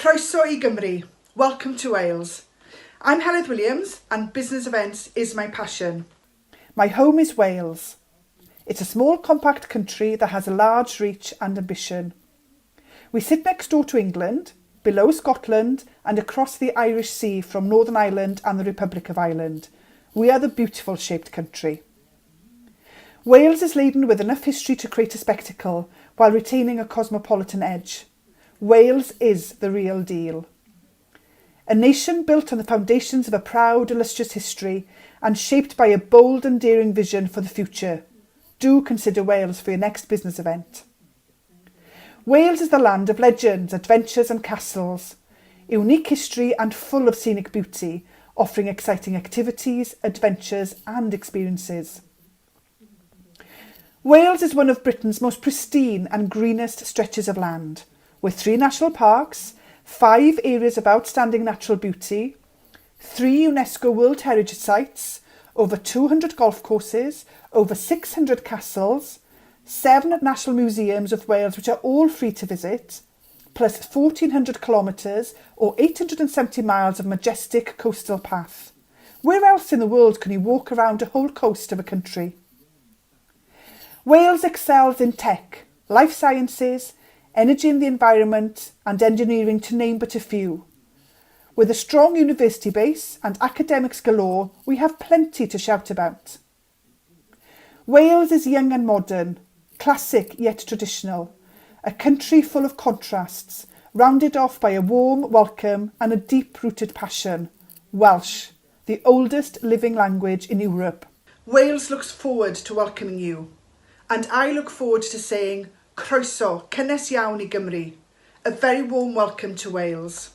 Croeso I Gymru. Welcome to Wales. I'm Heledd Williams and business events is my passion. My home is Wales. It's a small compact country that has a large reach and ambition. We sit next door to England, below Scotland and across the Irish Sea from Northern Ireland and the Republic of Ireland. We are the beautiful shaped country. Wales is laden with enough history to create a spectacle while retaining a cosmopolitan edge. Wales is the real deal. A nation built on the foundations of a proud, illustrious history and shaped by a bold and daring vision for the future. Do consider Wales for your next business event. Wales is the land of legends, adventures and castles. A unique history and full of scenic beauty, offering exciting activities, adventures and experiences. Wales is one of Britain's most pristine and greenest stretches of land, with 3 national parks, 5 areas of outstanding natural beauty, 3 UNESCO World Heritage Sites, over 200 golf courses, over 600 castles, 7 national museums of Wales which are all free to visit, plus 1,400 kilometres or 870 miles of majestic coastal path. Where else in the world can you walk around a whole coast of a country? Wales excels in tech, life sciences, energy and the environment and engineering to name but a few. With a strong university base and academics galore, we have plenty to shout about. Wales is young and modern, classic yet traditional, a country full of contrasts, rounded off by a warm welcome and a deep-rooted passion. Welsh, the oldest living language in Europe. Wales looks forward to welcoming you, and I look forward to saying Croeso, cynnes iawn I Gymru. A very warm welcome to Wales.